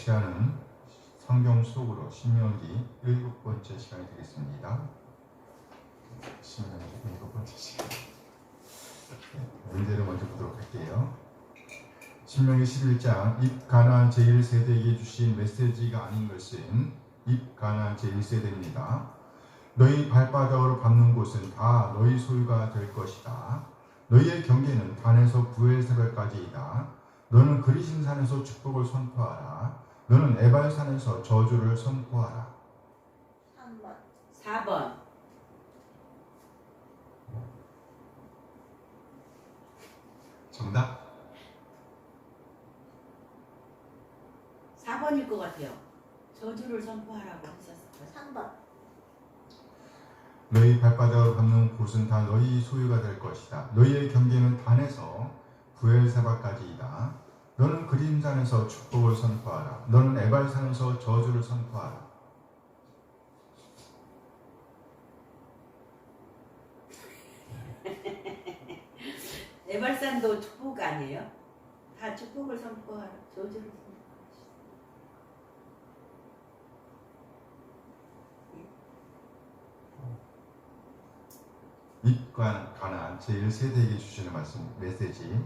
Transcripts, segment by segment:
시간은 성경 속으로 신명기 7번째 시간이 되겠습니다. 신명기 7번째 시간. 문제를 먼저 보도록 할게요. 신명기 11장 입가나안 제1세대에게 주신 메시지가 아닌 것은 입가나안 제1세대입니다. 너희 발바닥으로 밟는 곳은 다 너희 소유가 될 것이다. 너희의 경계는 단에서 부엘세바까지이다. 너는 그리심산에서 축복을 선포하라. 너는 에발산에서 저주를 선포하라. 4번. 정답? 4번일 것 같아요. 저주를 선포하라고 하셨어요. 3번. 너희 발바닥으로 밟는 곳은 다 너희 소유가 될 것이다. 너희의 경계는 단에서 부엘세바까지이다. 너는 그림산에서 축복을 선포하라. 너는 에발산에서 저주를 선포하라. 에발산도 축복 아니에요? 다 축복을 선포하라. 저주를 선포하라. 입가나안 제1세대에게 주시는 말씀, 메시지.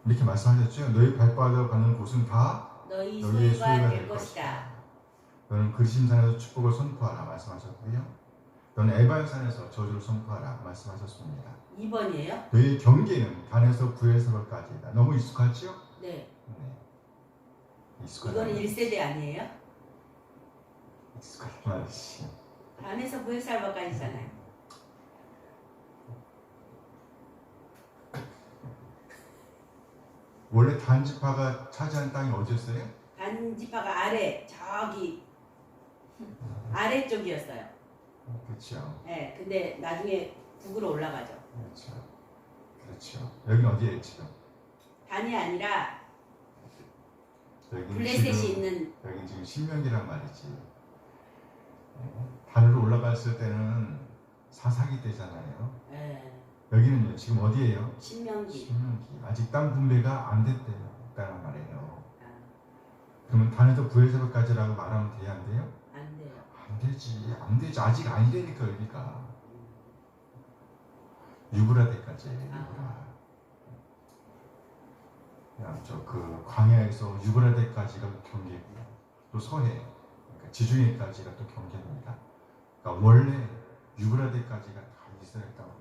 이렇게 말씀하셨죠? 너희 발바닥으로 밟는 곳은 다 너희 너희의 소유가 될 것이다. 너는 그리심산에서 축복을 선포하라 말씀하셨고요. 너는 에발산에서 저주를 선포하라 말씀하셨습니다. 2번이에요? 너희의 경계는 단에서 부엘세바까지이다. 너무 익숙하죠? 네. 네. 익숙하다. 이거는 1세대 아니에요? 익숙하단 말이지. 단에서 부엘세바까지잖아요. 원래 단지파가 차지한 땅이 어디였어요? 단지파가 아래 저기 아래쪽이었어요. 그렇죠. 네, 근데 나중에 북으로 올라가죠. 그렇죠. 그렇죠. 여기는 어디예요 지금? 단이 아니라 여기는 블레셋이 지금, 있는. 여기는 지금 신명기란 말이지. 단으로 올라갔을 때는 사사기 때잖아요. 네, 여기는요 지금 어디예요? 신명기. 신명기. 아직 땅 분배가 안 됐다는 말이에요. 아, 그러면 단에서 부엘세바까지라고 말하면 돼요, 안 돼요? 안 돼요. 안 되지, 안 되지. 아직 아니라니까 여기가. 유브라데까지. 유브라. 저 그 광야에서 유브라데까지가 경계고요. 또 서해, 그러니까 지중해까지가 또 경계입니다. 그러니까 원래 유브라데까지가 다 이스라엘 땅.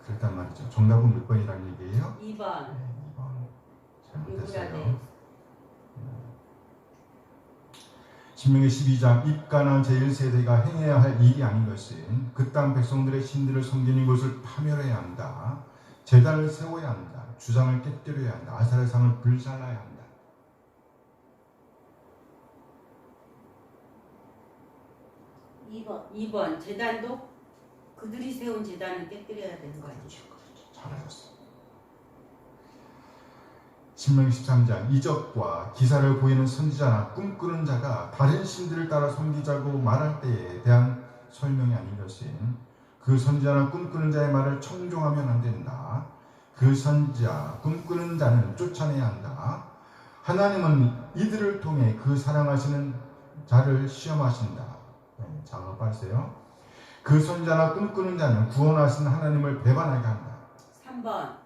그랬단 말이죠. 정답은 몇 번이라는 얘기예요? 2번. 네, 2번. 잘못했어요. 유브라데. 신명기 12장 입가나안 제1세대가 행해야 할 일이 아닌 것은 그 땅 백성들의 신들을 섬기는 것을 파멸해야 한다. 제단을 세워야 한다. 주상을 깨뜨려야 한다. 아사의 상을 불살라야 한다. 2번. 제단도 그들이 세운 제단을 깨뜨려야 되는 거 아니에요? 그렇죠. 잘하셨어. 신명기 13장 이적과 기사를 보이는 선지자나 꿈꾸는 자가 다른 신들을 따라 섬기자고 말할 때에 대한 설명이 아닌 것은 그 선지자나 꿈꾸는 자의 말을 청종하면 안 된다. 그 선지자, 꿈꾸는 자는 쫓아내야 한다. 하나님은 이들을 통해 그 사랑하시는 자를 시험하신다. 네, 작업하세요. 그 선지자나 꿈꾸는 자는 구원하신 하나님을 배반하게 한다. 3번.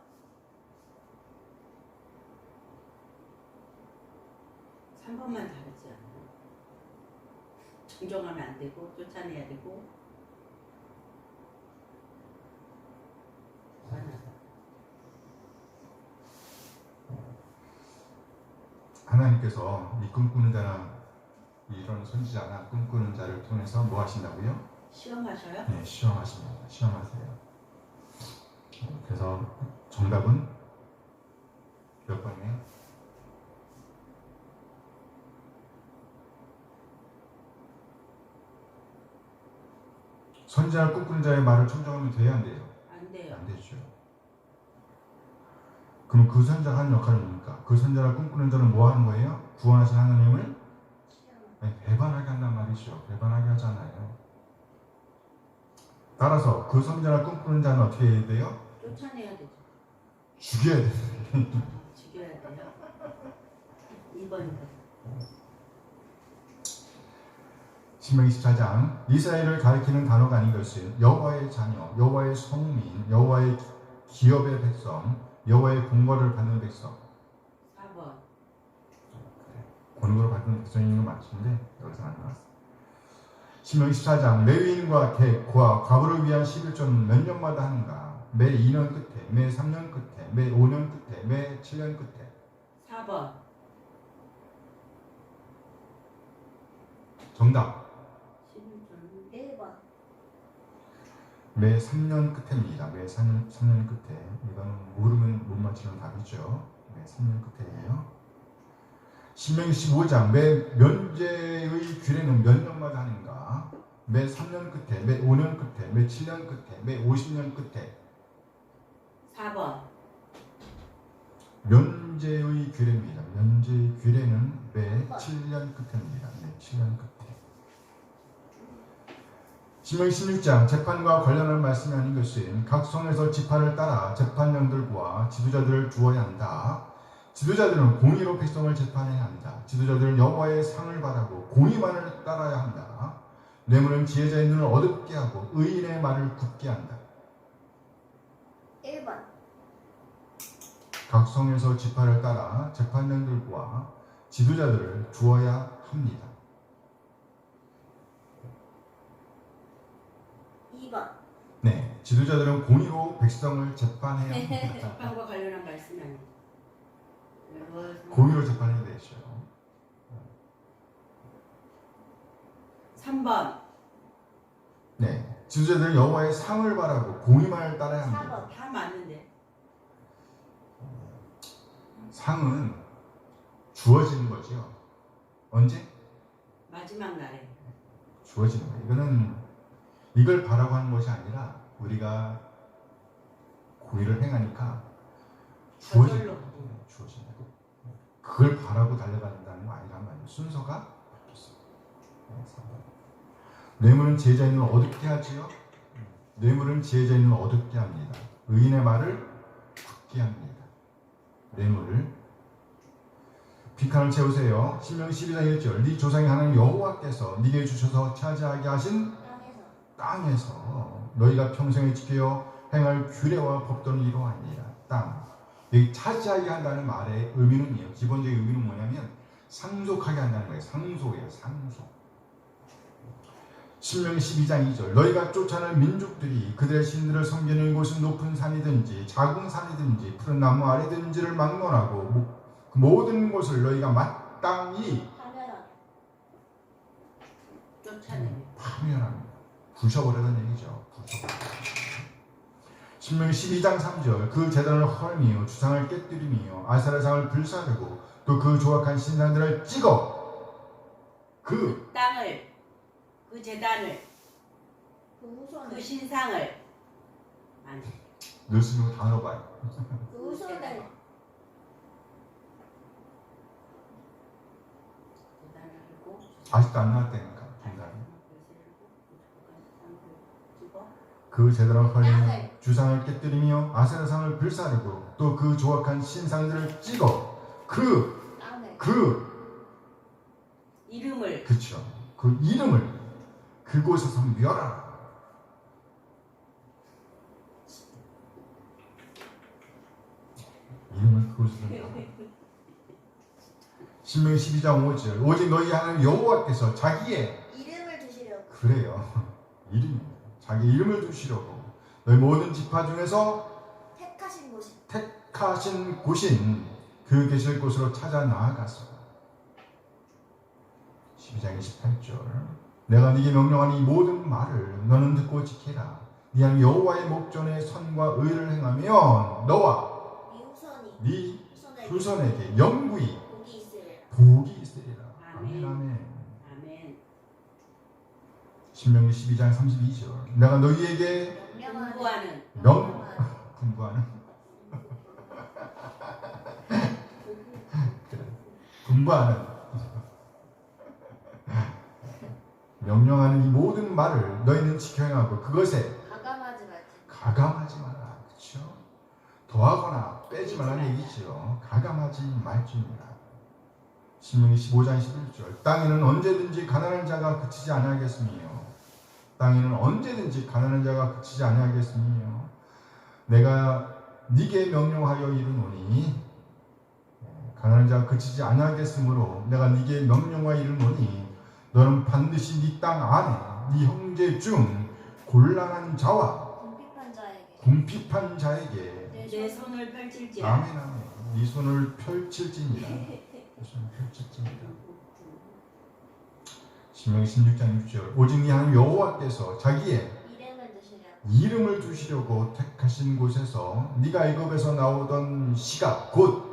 3번만 다르지 않아요? 정정하면 안 되고 쫓아내야 되고. 하나님께서 이 꿈꾸는 자나 이런 선지자나 꿈꾸는 자를 통해서 뭐 하신다고요? 시험하셔요? 네, 시험하십니다. 시험하세요. 그래서 정답은 몇 번이에요? 선지자나 꿈꾸는 자의 말을 청정하면 돼야 안 돼요? 안 돼요. 안 되죠. 그럼 그 선지자가 하는 역할은 뭡니까? 그 선지자나 꿈꾸는 자는 뭐 하는 거예요? 구원하신 하나님을 배반하게 한단 말이죠. 배반하게 하잖아요. 따라서 그 선지자나 꿈꾸는 자는 어떻게 해야 돼요? 쫓아내야 되죠. 죽여야 돼요. 죽여야 돼요. 2번. 신명기 14장 이스라엘을 가리키는 단어가 아닌 것은 여호와의 자녀, 여호와의 성민, 여호와의 기업의 백성, 여호와의 공거를 받는 백성. 4번. 공거를 받는 백성인 건 맞는데 여기서 안 나왔어. 신명기 14장 레위인과 객과 과부를 위한 11조는 몇 년마다 하는가? 매 2년 끝에, 매 3년 끝에, 매 5년 끝에, 매 7년 끝에. 4번. 정답. 11번. 1번. 매 3년 끝에입니다. 매 3년 끝에. 이거는 모르면 못 맞추는 답이죠. 매 3년 끝에예요. 신명기 15장 매 면제의 규례는 몇 년마다 하는가? 매 3년 끝에, 매 5년 끝에, 매 7년 끝에, 매 50년 끝에. 4번. 면제의 규례입니다. 면제의 규례는 매 7년 끝입니다. 매 7년 끝에. 신명기 16장 재판과 관련한 말씀이 아닌 것은 각 성에서 지파를 따라 재판령들과 지도자들을 두어야 한다. 지도자들은 공의로 백성을 재판해야 한다. 지도자들은 여호와의 상을 바라고 공의만을 따라야 한다. 뇌물은 지혜자의 눈을 어둡게 하고 의인의 말을 굳게 한다. 1번. 각 성에서 지파를 따라 재판령들과 지도자들을 두어야 합니다. 2번. 네, 지도자들은 공의로 백성을 재판해야 합니다. 재판과 관련한 말씀이 아니에요. 공의로 재판해야 되죠. 3번. 네, 지도자들은 여호와의 상을 바라고 공의만을 따라야 합니다. 4번. 다 맞는데. 상은 주어지는 거죠. 언제? 마지막 날에. 주어지는 거예요. 이거는 이걸 바라고 하는 것이 아니라 우리가 공의를 행하니까 주어지는 저절로. 거예요. 주어지는 거예요. 그걸 바라고 달려간다는 거 아니란 말이에요. 순서가 바뀌었어요. 뇌물은 지혜자의 눈을 어둡게 하지요. 뇌물은 지혜자의 눈을 어둡게 합니다. 의인의 말을 굳게 합니다. 뇌물을 빈칸을 채우세요. 신명기 12장 1절 네 조상의 하나님 여호와께서 네게 주셔서 차지하게 하신 땅에서 너희가 평생에 지켜 행할 규례와 법도는 이러하니라. 땅. 여기 차지하게 한다는 말의 의미는요. 기본적인 의미는 뭐냐면 상속하게 한다는 거예요. 상속이에요. 상속. 신명기 12장 2절 너희가 쫓아낸 민족들이 그들의 신들을 섬기는 곳은 높은 산이든지 작은 산이든지 푸른 나무 아래든지를 막론하고 그 모든 곳을 너희가 마땅히 쫓아내요. 파멸합니다. 부셔버리는 얘기죠. 신명기 12장 3절 그 제단을 헐미요 주상을 깨뜨리며 아세라 상을 불사르고 또 그 조악한 신상들을 찍어 그 땅을, 그 제단을, 그 우선을. 그 신상을. 아니. 늘스는 단어 봐요. 그 우선을. 제단을 하고. 아직도 안 나왔다니까. 그 제단을 헐미며 주상을 깨뜨리며 아세라 상을 불사르고 또 그 조악한 신상들을 찍어 그 이름을. 그쵸. 그 이름을 그곳에서 멸하라. 이름을 그곳에서 멸하라. 신명기 12장 5절 오직 너희 하나님 여호와께서 자기의 이름을 두시려고. 그래요. 이름입니다. 자기 이름을 두시려고 너희 모든 지파 중에서 택하신 곳인 그 계실 곳으로 찾아 나아가서 12장 28절 내가 네게 명령하는 이 모든 말을 너는 듣고 지키라. 네 하나님 여호와의 목전에 선과 의를 행하면 너와 네 후손에게 영구히 복이 있으리라. 아멘. 아멘. 아멘. 신명기 12장 32절 내가 너희에게 공부하는. 분부하는 명령하는 이 모든 말을 너희는 지켜 행하고 그것에 가감하지 말지. 가감하지 마라. 그렇죠? 더하거나 빼지 말라는 얘기죠. 가감하지 말지니라. 신명기 15장 11절. 땅에는 언제든지 가난한 자가 그치지 아니하겠으며 땅에는 언제든지 가난한 자가 그치지 아니하겠으며 내가 네게 명령하여 이르노니 가난한 자가 그치지 아니하겠으므로 내가 네게 명령하여 이르노니 너는 반드시 네 땅 안에 네 형제 중 곤란한 자와 궁핍한 자에게 내 손을 펼칠지라. 아멘 아멘. 네 손을 펼칠지니라. 네 손을 펼칠지니라. 신명기 16장 6절. 오직 네 하나님 여호와께서 자기의 이름을 두시려고 택하신 곳에서 네가 애굽에서 나오던 시각 곧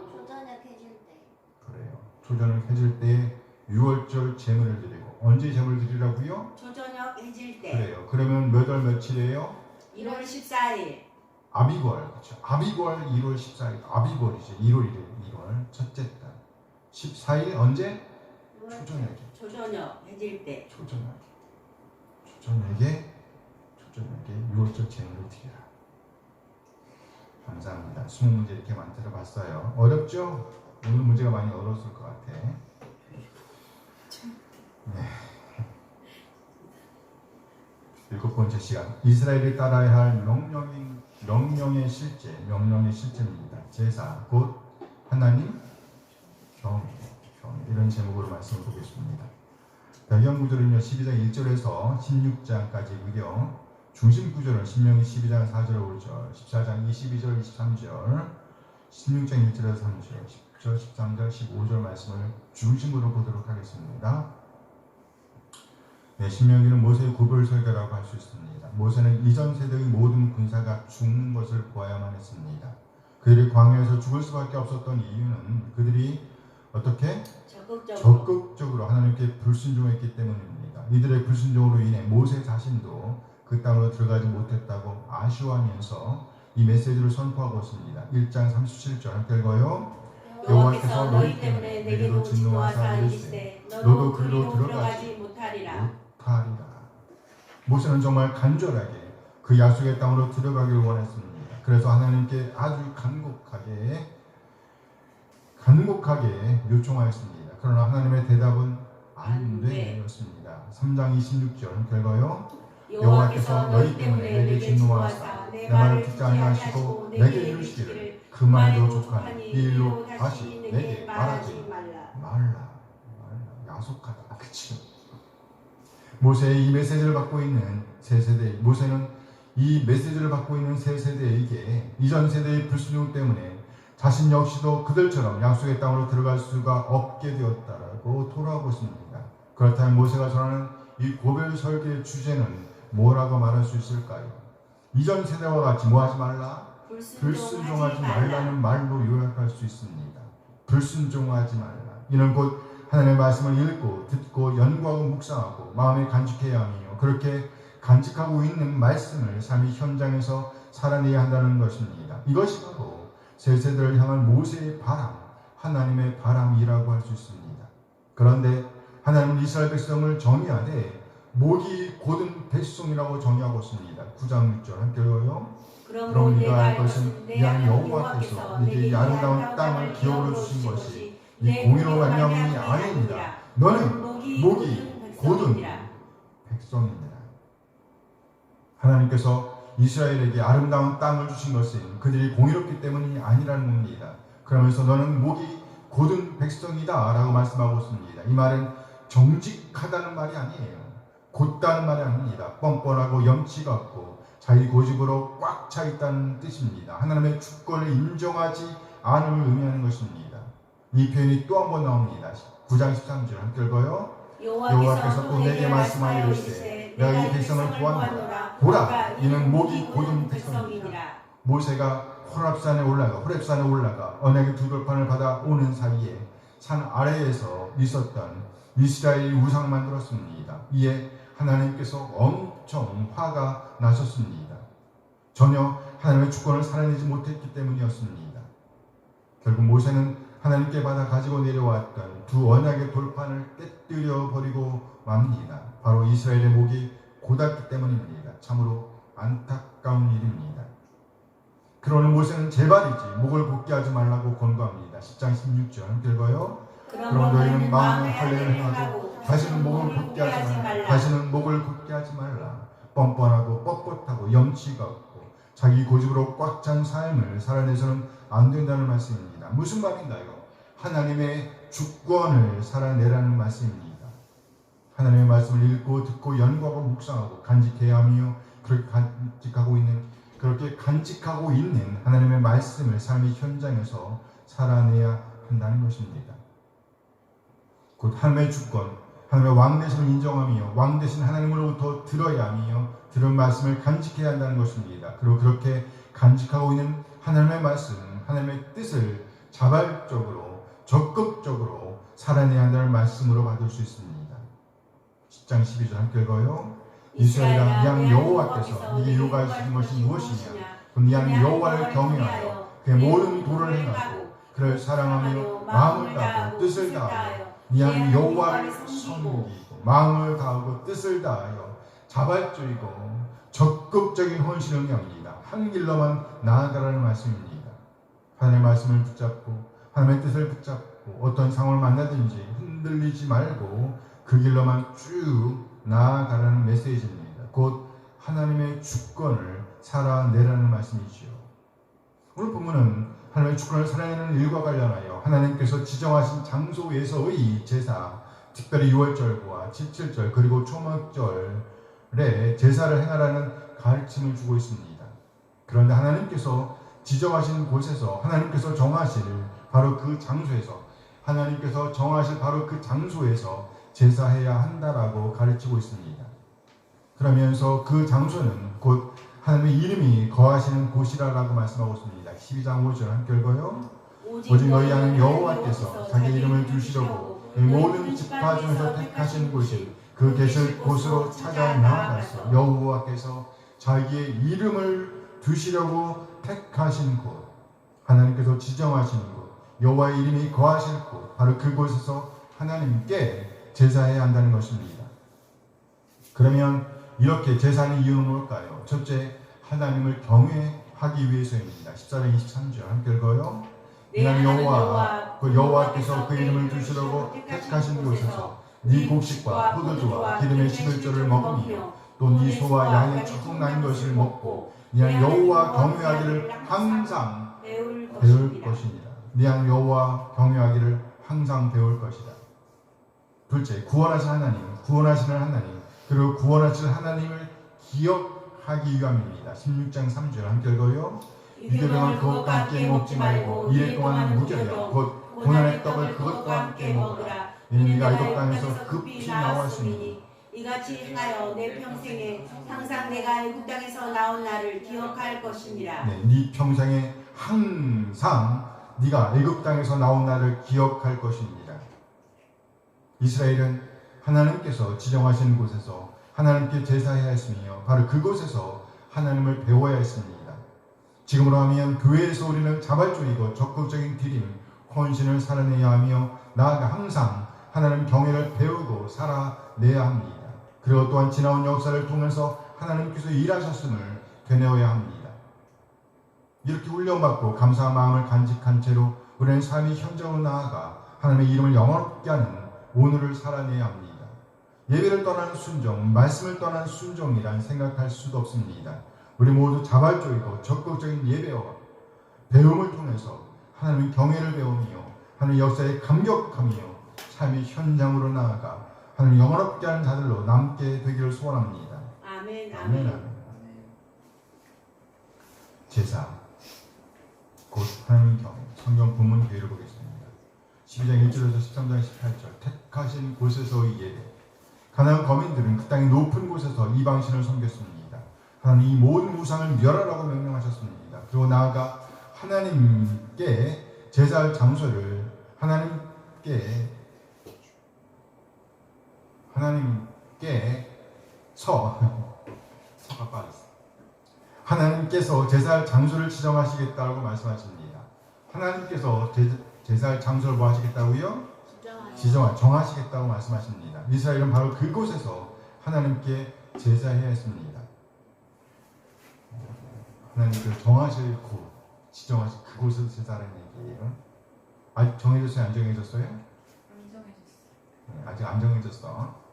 그래요. 초저녁 해질 때 유월절 제물을 드리고 언제 제물을 드리라고요? 초저녁 해질 때. 그래요. 그러면 몇 월 며칠이에요? 1월 14일. 아비벌. 그렇죠. 아비벌 1월 14일. 아비벌이죠. 1월 첫째 달. 14일 언제? 초저녁에. 초저녁 해질 때. 초저녁에 유월절 제물을 드리라. 감사합니다. 20문제 이렇게 만들어 봤어요. 어렵죠? 오늘 문제가 많이 어려웠을 것 같아. 네. 7번째 시간. 이스라엘이 따라야 할 명령의 실제입니다. 제사, 곧 하나님 경외. 이런 제목으로 말씀을 보겠습니다. 배경 구조는요, 12장 1절에서 16장까지고요. 중심 구조는 신명기 12장 4절 5절, 14장 22절 23절, 16장 1절에서 3절, 10절 13절 15절 말씀을 중심으로 보도록 하겠습니다. 네, 신명기는 모세의 구별 설교라고 할 수 있습니다. 모세는 이전 세대의 모든 군사가 죽는 것을 보아야만 했습니다. 그들이 광야에서 죽을 수밖에 없었던 이유는 그들이 어떻게? 적극적으로 하나님께 불순종했기 때문입니다. 이들의 불순종으로 인해 모세 자신도 그 땅으로 들어가지 못했다고 아쉬워하면서 이 메시지를 선포하고 있습니다. 1장 37절 함께 읽어요. 여호와께서 너희 때문에 내게도 진노하사 이르시되 너도 그리로 들어가지 못하리라. 모세는 정말 간절하게 그 약속의 땅으로 들어가기를 원했습니다. 그래서 하나님께 아주 간곡하게 요청하였습니다. 그러나 하나님의 대답은 안 되였습니다. 3장 26절 결과요. 여호와께서 너희 때문에 내게 진노하사 내 말을 듣지 아니하시고 내게 이르시기를 그 말도 족하니 이 일로 다시 내게 말하지 말라. 야속하다. 그치? 모세의 이 메시지를 받고 있는 새 세대, 모세는 이 메시지를 받고 있는 새 세대에게 이전 세대의 불순종 때문에 자신 역시도 그들처럼 약속의 땅으로 들어갈 수가 없게 되었다라고 토로하고 있습니다. 그렇다면 모세가 전하는 이 고별 설교의 주제는 뭐라고 말할 수 있을까요? 이전 세대와 같이 뭐하지 말라? 불순종하지 말라는 말로 요약할 수 있습니다. 불순종하지 말라. 이는 곧 하나님의 말씀을 읽고 듣고 연구하고 묵상하고 마음에 간직해야 하며 그렇게 간직하고 있는 말씀을 삶의 현장에서 살아내야 한다는 것입니다. 이것이 바로 새 세대를 향한 모세의 바람, 하나님의 바람이라고 할 수 있습니다. 그런데 하나님은 이스라엘 백성을 정의하되 목이 곧은 백성이라고 정의하고 있습니다. 9장 6절 함께 읽어요. 그럼 네가 알 것은 네 하나님 여호와께서 네게 이 아름다운 땅을 기업으로 주신 것이 네 공의로 말미암음이 아닙니다. 너는 목이 곧은 백성입니다. 하나님께서 이스라엘에게 아름다운 땅을 주신 것은 그들이 공의롭기 때문이 아니라는 겁니다. 그러면서 너는 목이 곧은 백성이다 라고 말씀하고 있습니다. 이 말은 정직하다는 말이 아니에요. 곧다는 말이 아닙니다. 뻔뻔하고 염치가 없고 자기 고집으로 꽉 차 있다는 뜻입니다. 하나님의 주권을 인정하지 않음을 의미하는 것입니다. 이 표현이 또 한 번 나옵니다. 9장 13절 함께 읽어요. 여호와께서 또 내게 말씀하여 이르시되 내가 이 백성을 구하노라. 보라, 이는 목이 곧은 백성이니라. 모세가 호렙산에 올라가 언약의 두 돌판을 받아 오는 사이에 산 아래에서 있었던 이스라엘이 우상을 만들었습니다. 이에 하나님께서 엄청 화가 나셨습니다. 전혀 하나님의 주권을 살아내지 못했기 때문이었습니다. 결국 모세는 하나님께 받아 가지고 내려왔던 두 언약의 돌판을 깨뜨려 버리고 맙니다. 바로 이스라엘의 목이 곧았기 때문입니다. 참으로 안타까운 일입니다. 그러는 모세는 제발이지 목을 곧게 하지 말라고 권고합니다. 10장 16절 함께 읽어요. 그러므로 너희는 마음에 할례를 행하고 다시는 목을 곧게 하지 말라. 다시는 목을 곧게 하지 말라. 뻔뻔하고 뻣뻣하고 염치가 없고 자기 고집으로 꽉 찬 삶을 살아내서는 안 된다는 말씀입니다. 무슨 말인가요? 하나님의 주권을 살아내라는 말씀입니다. 하나님의 말씀을 읽고 듣고 연구하고 묵상하고 간직해야 하며 그렇게 간직하고 있는 하나님의 말씀을 삶의 현장에서 살아내야 한다는 것입니다. 곧 하나님의 주권, 하나님의 왕 대신을 인정하며 왕 대신 하나님으로부터 들어야 하며 들은 말씀을 간직해야 한다는 것입니다. 그리고 그렇게 간직하고 있는 하나님의 말씀, 하나님의 뜻을 자발적으로 적극적으로 살아내야 한다는 말씀으로 받을 수 있습니다. 10장 12절 함께 읽어요. 이스라엘아, 네 하나님 여호와께서 네게 요구하시는 것이 무엇이냐? 네 하나님 여호와를 경외하여 그의 모든 도를 행하고 그를 사랑하며 마음을 다하고 뜻을 다하여 네 하나님 여호와를 섬기고 마음을 다하고 뜻을 다하여 자발적이고 적극적인 헌신을 의미합니다. 한 길로만 나아가라는 말씀입니다. 하나님의 말씀을 붙잡고 하나님의 뜻을 붙잡고 어떤 상황을 만나든지 흔들리지 말고 그 길로만 쭉 나아가라는 메시지입니다. 곧 하나님의 주권을 살아내라는 말씀이지요. 오늘 본문은 하나님의 주권을 살아내는 일과 관련하여 하나님께서 지정하신 장소에서의 제사, 특별히 6월절과 17절 그리고 초막절에 제사를 행하라는 가르침을 주고 있습니다. 그런데 하나님께서 지정하신 곳에서 하나님께서 정하실 바로 그 장소에서 하나님께서 정하실 바로 그 장소에서 제사해야 한다라고 가르치고 있습니다. 그러면서 그 장소는 곧 하나님의 이름이 거하시는 곳이라고 말씀하고 있습니다. 12장 5절 함께 읽어요. 오직 너희 하나님 여호와께서 자기 이름을 두시려고 모든 지파 중에서 택하신 곳이 그 계실 곳으로 찾아 나아가서 여호와께서 자기의 이름을 두시려고 택하신 곳, 하나님께서 지정하신 곳, 여호와의 이름이 거하실 곳, 바로 그곳에서 하나님께 제사해야 한다는 것입니다. 그러면 이렇게 제사하는 이유는 뭘까요? 첫째, 하나님을 경외하기 위해서입니다. 14장 23절 함께 읽어요. 하나님 여호와, 그 여호와께서 그 이름을 두시려고 택하신 곳에서 네 곡식과 포도주와 기름의 11조를 먹으며 또 네 소와 양의 청난 것을 먹고 네 하나님 여호와 경외하기를 항상 배울 것이니라. 네 하나님 여호와 경외하기를 항상 배울 것이다. 둘째, 구원하신 하나님, 그리고 구원하실 하나님을 기억하기 위함입니다. 16장 3절 함께 읽어요. 유교병을 그것과 함께 먹지 말고 이래 동안 무교병 곧 고난의 떡을 그것과 함께 먹으라. 이는 네가 애굽 땅에서 급히 나왔으니 이같이 행하여 내 평생에 항상 내가 애굽 땅에서 나온 날을 기억할 것이니라. 네 평생에 항상 네가 애굽 땅에서 나온 날을 기억할 것입니다. 이스라엘은 하나님께서 지정하신 곳에서 하나님께 제사해야 했으며 바로 그곳에서 하나님을 배워야 했습니다. 지금으로 하면 교회에서 우리는 자발적이고 적극적인 드림, 헌신을 살아내야 하며 나아가 항상 하나님 경외를 배우고 살아내야 합니다. 그리고 또한 지나온 역사를 통해서 하나님께서 일하셨음을 되뇌어야 합니다. 이렇게 훈련받고 감사한 마음을 간직한 채로 우리는 삶의 현장으로 나아가 하나님의 이름을 영원롭게 하는 오늘을 살아내야 합니다. 예배를 떠난 순종, 말씀을 떠난 순종이란 생각할 수도 없습니다. 우리 모두 자발적이고 적극적인 예배와 배움을 통해서 하나님의 경외를 배우며 하나님의 역사에 감격하며 삶의 현장으로 나아가 하나님 영원롭게 하는 자들로 남게 되기를 소원합니다. 아멘. 아멘. 아멘. 제사, 곧 하나님 경외. 성경 본문 교회를 보겠습니다. 12장 1절에서 13장 18절. 택하신 곳에서의 예배. 가나안 거민들은 그 땅의 높은 곳에서 이방신을 섬겼습니다. 하나님 이 모든 우상을 멸하라고 명령하셨습니다. 그리고 나아가 하나님께 제사할 장소를 하나님께서 제사할 장소를 지정하시겠다고 말씀하십니다. 하나님께서 제사할 장소를 뭐 하시겠다고요? 정하시겠다고 말씀하십니다. 이스라엘은 바로 그곳에서 하나님께 제사해야 했습니다. 하나님께서 정하실 곳, 지정하신 그곳을 제사라는 얘기예요. 아직 정해졌어요? 안 정해졌어요? 안 정해졌어. 네, 아직 안 정해졌어.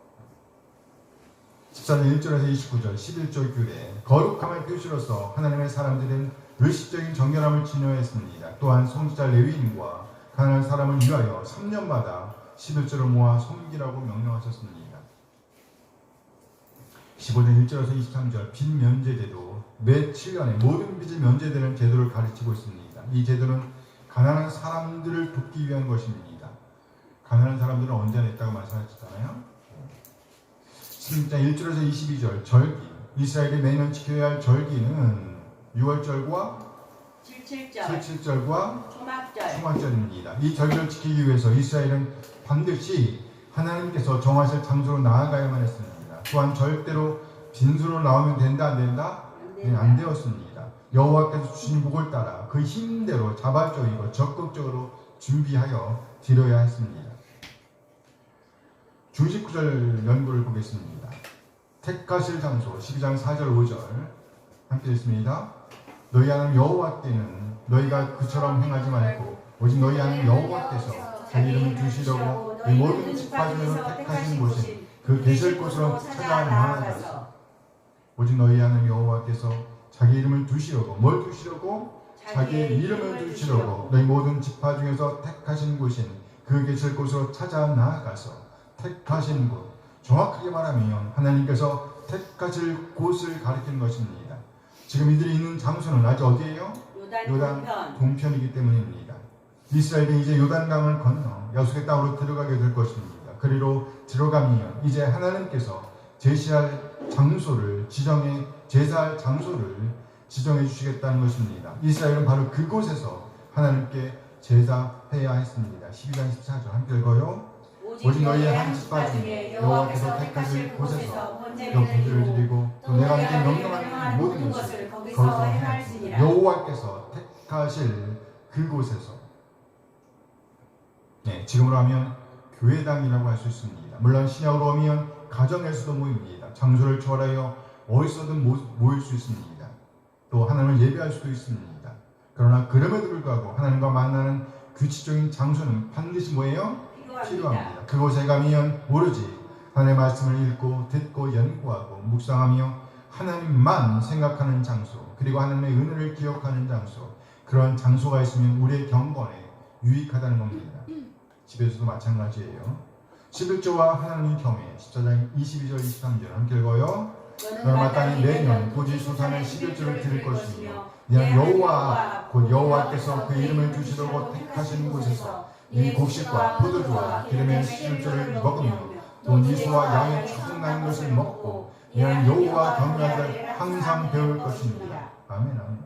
14절 1절에서 29절 11절 규례 거룩함의 표시로서 하나님의 사람들은 의식적인 정결함을 지녀했습니다. 또한 성지자 레위인과 가난한 사람을 위하여 3년마다 11절을 모아 섬기라고 명령하셨습니다. 15절 1절에서 23절 빚 면제제도 매 7년에 모든 빚을 면제되는 제도를 가르치고 있습니다. 이 제도는 가난한 사람들을 돕기 위한 것입니다. 가난한 사람들은 언제 냈다고 말씀하셨잖아요. 16장 1절에서 22절 절기 이스라엘이 매년 지켜야 할 절기는 6월절과 77절과 초막절입니다. 이 절기를 지키기 위해서 이스라엘은 반드시 하나님께서 정하실 장소로 나아가야만 했습니다. 또한 절대로 빈손으로 나오면 된다 안 된다? 네, 안 되었습니다. 여호와께서 주신 복을 따라 그 힘대로 자발적이고 적극적으로 준비하여 드려야 했습니다. 주 19절 연구를 보겠습니다. 택하실 장소 12장 4절 5절 함께 읽습니다. 너희 하나님 여호와께는 너희가 그처럼 행하지 말고 오직 너희 하나님 여호와께서 자기 이름을 두시려고 이 모든 지파 중에서 택하신 곳인 그 계실 곳으로 찾아 나아가서 오직 너희 하나님 여호와께서 자기 이름을 두시려고 뭘 두시려고? 자기의 이름을 두시려고 너희 모든 지파 중에서 택하신 곳인 그 계실 곳으로 찾아 나아가서 택하신 곳 정확하게 말하면 하나님께서 택하실 곳을 가리키는 것입니다. 지금 이들이 있는 장소는 아직 어디예요? 요단 동편이기 때문입니다. 이스라엘이 이제 요단강을 건너 약속의 땅으로 들어가게 될 것입니다. 그리로 들어가면 이제 하나님께서 제시할 장소를 제사할 장소를 지정해 주시겠다는 것입니다. 이스라엘은 바로 그곳에서 하나님께 제사해야 했습니다. 12장 14절 함께 읽어요. 오직 너희의 한 지파 중에 여호와께서 택하실 곳에서 번제를 드리고 또 내가 이제 명령한 모든 것을 거기서 행할지니라. 여호와께서 택하실 그곳에서 네, 지금으로 하면 교회당이라고 할 수 있습니다. 물론 신약으로 오면 가정에서도 모입니다. 장소를 초월하여 어디서든 모일 수 있습니다. 또 하나님을 예배할 수도 있습니다. 그러나 그럼에도 불구하고 하나님과 만나는 규칙적인 장소는 반드시 뭐예요? 필요합니다. 그곳에 가면 오로지 하나님의 말씀을 읽고 듣고 연구하고 묵상하며 하나님만 생각하는 장소 그리고 하나님의 은혜를 기억하는 장소 그런 장소가 있으면 우리의 경건에 유익하다는 겁니다. 집에서도 마찬가지예요. 11조와 하나님의 경외 14장 22절 23절 함께 읽어요. 너는 마땅히 매년 고지 수산의 11조를 드릴 것이며 네 여호와 곧 여호와께서 그 이름을 두시려고 택하시는 곳에서 네 곡식과 포도주와 기름의 11조를 먹으며 또 네 소와 양의 초중난 것을 먹고 너는 여호와 경외하기를 항상 배울 것입니다. 아멘 아멘.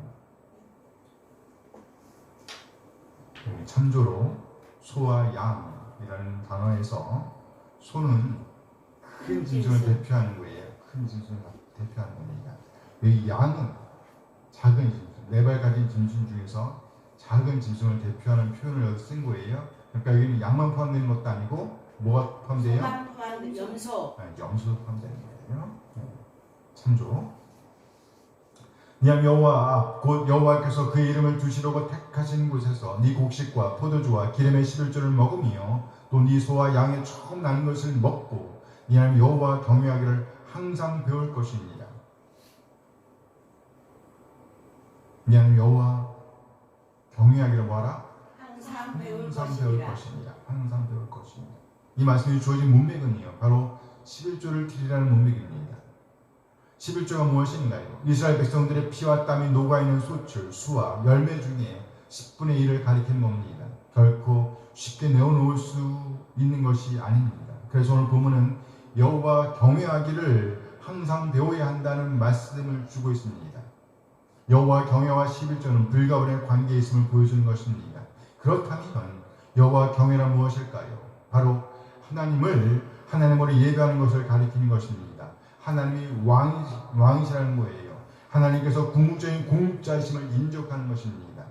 참조로 소와 양이라는 단어에서 소는 큰 짐승을 대표하는 거예요. 큰 짐승을 대표하는 겁니다. 이 양은 작은 짐승, 4발 가진 짐승 중에서 작은 짐승을 대표하는 표현을 여기 쓴 거예요. 그러니까 여기는 양만 포함되는 것도 아니고 뭐가 포함돼요? 염소. 염소도 포함되는 거예요. 참조. 네 여호와 곧 여호와께서 그 이름을 두시려고 택하신 곳에서 네 곡식과 포도주와 기름의 11조를 먹으며 또 네 소와 양의 처음 나는 것을 먹고 네 하나님 여호와 경외하기를 항상 배울 것입니다. 네 하나님 여호와 경외하기를 뭐하라? 항상 배울 것입니다. 항상 배울 것입니다. 이 말씀이 주어진 문맥은요 바로 11조를 드리라는 문맥입니다. 11조가 무엇인가요? 이스라엘 백성들의 피와 땀이 녹아있는 소출, 수와 열매 중에 10분의 1을 가리키는 겁니다. 결코 쉽게 내어놓을 수 있는 것이 아닙니다. 그래서 오늘 본문은 여호와 경외하기를 항상 배워야 한다는 말씀을 주고 있습니다. 여호와 경외와 11조는 불가분의 관계에 있음을 보여주는 것입니다. 그렇다면 여호와 경외란 무엇일까요? 바로 하나님으로 예배하는 것을 가리키는 것입니다. 하나님이 왕이시라는 거예요. 하나님께서 궁극적인 공급자이심을 인정하는 것입니다.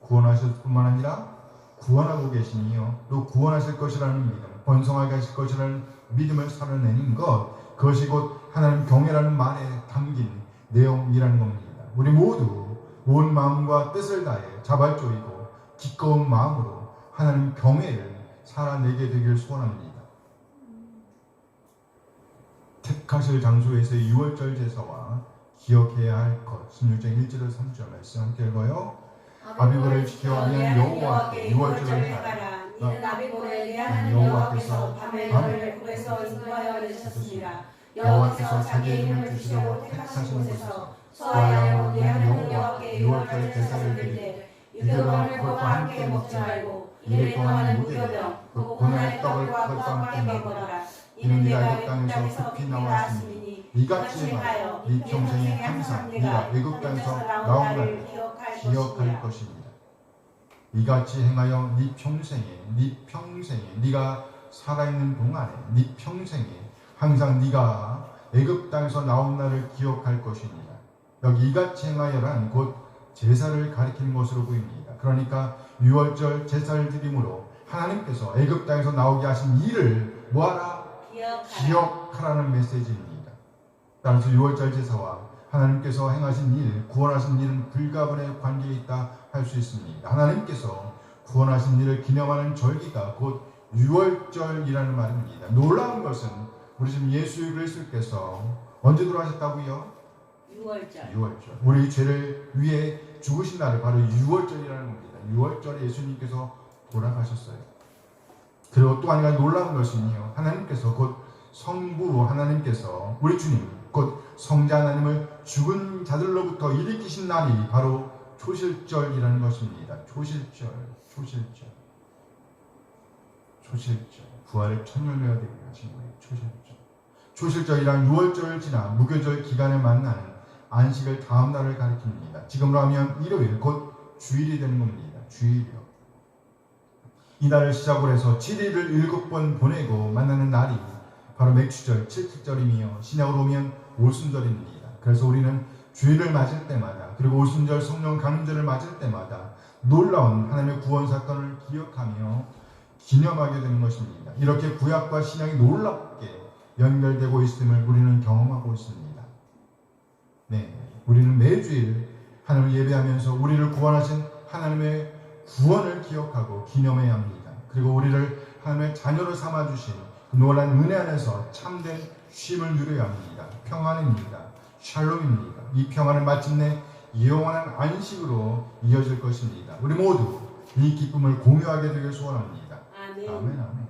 구원하실 뿐만 아니라 구원하고 계시니요. 또 구원하실 것이라는 믿음, 번성하게 하실 것이라는 믿음을 살아내는 것, 그것이 곧 하나님 경외라는 말에 담긴 내용이라는 겁니다. 우리 모두 온 마음과 뜻을 다해 자발적이고 기꺼운 마음으로 하나님 경외를 살아내게 되길 소원합니다. 택하실 장소에서의 6월절 제사와 기억해야 할 것. 16장 1절에서 3절 말씀 함께 읽어요. 아비고를 지켜 내 여호와께 6월절을 행하라. 이는 아비고를 내 하나님 여호와께서 밤에 너를 굽에서 인도하여 내셨습니다. 여호와께서 자기의 이름을 주시려고 택하신 곳에서 소하여 내 하나님 여호와께 6월절 제사를 드리되 유교병을 그것과 함께 먹지 말고 이를 동안은 무교병 곧 고난의 떡을 그것과 함께 먹어라. 이는 내가 애굽 땅에서 급히 나왔으니 이같이 행하여 네 평생에 항상 네가 애굽 땅에서 나온 날을 기억할 것입니다. 이같이 행하여 네 평생에 네가 살아있는 동안에 네 평생에 항상 네가 애굽 땅에서 나온 날을 기억할 것입니다. 여기 이같이 행하여란 곧 제사를 가리키는 것으로 보입니다. 그러니까 6월절 제사를 드림으로 하나님께서 애굽 땅에서 나오게 하신 일을 뭐하라? 기억하라는 메시지입니다. 따라서 6월절 제사와 하나님께서 행하신 일, 구원하신 일은 불가분의 관계에 있다 할 수 있습니다. 하나님께서 구원하신 일을 기념하는 절기가 곧 6월절이라는 말입니다. 놀라운 것은 우리 지금 예수 그리스도께서 언제 돌아가셨다고요? 6월절. 우리 죄를 위해 죽으신 날을 바로 6월절이라는 겁니다. 6월절에 예수님께서 돌아가셨어요. 그리고 또 한 가지 놀라운 것은요, 하나님께서 곧 성부 하나님께서 우리 주님 곧 성자 하나님을 죽은 자들로부터 일으키신 날이 바로 초실절이라는 것입니다. 초실절. 부활의 첫 열매가 되게 하신 거예요. 초실절이란 6월절을 지나 무교절 기간에 만나는 안식을 다음 날을 가리킵니다. 지금으로 하면 일요일 곧 주일이 되는 겁니다. 주일이요. 이날을 시작으로 해서 7일을 7번 보내고 만나는 날이 바로 맥주절, 칠칠절이며 신약으로 오면 오순절입니다. 그래서 우리는 주일을 맞을 때마다 그리고 오순절 성령 강림절을 맞을 때마다 놀라운 하나님의 구원 사건을 기억하며 기념하게 되는 것입니다. 이렇게 구약과 신약이 놀랍게 연결되고 있음을 우리는 경험하고 있습니다. 우리는 매주일 하나님을 예배하면서 우리를 구원하신 하나님의 구원을 기억하고 기념해야 합니다. 그리고 우리를 하나님의 자녀로 삼아주신 그 놀라운 은혜 안에서 참된 쉼을 누려야 합니다. 평안입니다. 샬롬입니다. 이 평안은 마침내 영원한 안식으로 이어질 것입니다. 우리 모두 이 기쁨을 공유하게 되길 소원합니다. 아멘.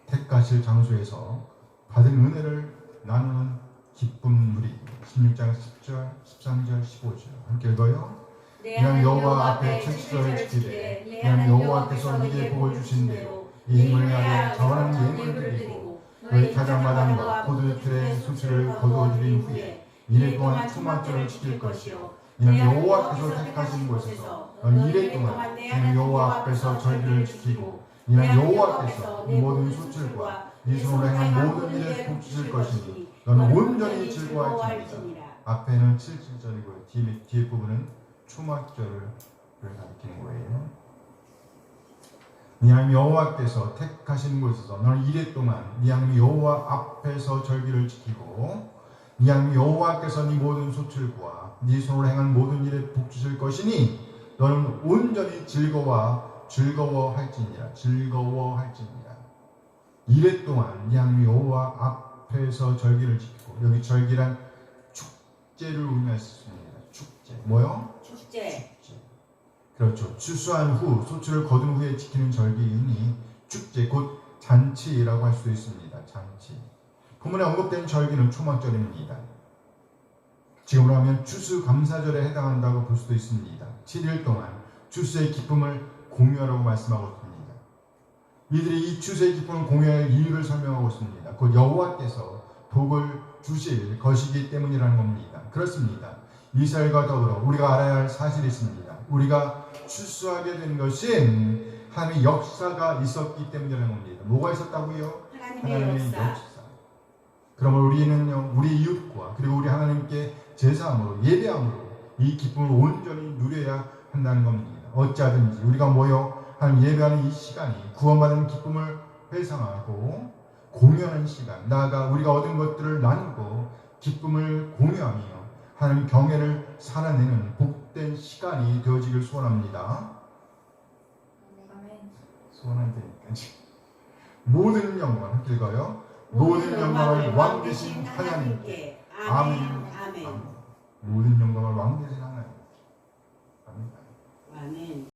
택하실 장소에서 받은 은혜를 나누는 기쁨 누리기. 16장 10절, 13절, 15절 함께 읽어요. 이는 여호와 앞에 철저히 지키되 이는 여호와께서 네게 복을 주신 대로 이 힘을 하여 자원한 예물을 드리고 너희 타작마당과 포도주틀의 수치를 거두어들인 후에 이래 동안 초막절을 지킬 것이요 이는 여호와께서 택하신 곳에서 넌 이래 동안 이는 여호와 앞에서 절기를 지키고 이는 여호와께서 이 모든 소출과 이 손으로 행한 모든 일에 복 주실 것이니 너는 온전히 즐거워할지니라. 앞에는 7절이고 뒤에 부분은 초막절을 가리키는 거예요. 네 하나님 여호와께서 택하신 곳에서 너는 이래 동안 네 하나님 여호와 앞에서 절기를 지키고 네 하나님 여호와께서 네 모든 소출과 네 손으로 행한 모든 일에 복 주실 것이니 너는 온전히 즐거워할지니라. 이래 동안 네 하나님 여호와 앞에서 절기를 지키고 여기 절기란 축제를 의미했습니다. 축제. 뭐요? 축제. 그렇죠. 추수한 후 소출을 거둔 후에 지키는 절기이니 축제 곧 잔치라고 할 수 있습니다. 잔치. 본문에 언급된 절기는 초막절입니다. 지금으로 하면 추수감사절에 해당한다고 볼 수도 있습니다. 7일 동안 추수의 기쁨을 공유하라고 말씀하고 있습니다. 이들이 이 추수의 기쁨을 공유할 이유를 설명하고 있습니다. 곧 여호와께서 복을 주실 것이기 때문이라는 겁니다. 그렇습니다. 이스라엘과 더불어 우리가 알아야 할 사실이 있습니다. 우리가 추수하게 된 것은 하나님의 역사가 있었기 때문이라는 겁니다. 뭐가 있었다고요? 하나님의 역사. 그러면 우리는요, 우리 이웃과 그리고 우리 하나님께 제사함으로 예배함으로 이 기쁨을 온전히 누려야 한다는 겁니다. 어찌하든지 우리가 모여 하나님 예배하는 이 시간이 구원받은 기쁨을 회상하고 공유하는 시간, 나아가 우리가 얻은 것들을 나누고 기쁨을 공유하며 하나님 경외를 살아내는 복된 시간이 되어지길 소원합니다. 아멘. 소원한다니까. 모든 영광을 함께 읽어요. 모든 영광을 왕 되신 하나님께. 아멘. 아멘. 모든 영광을 왕 되신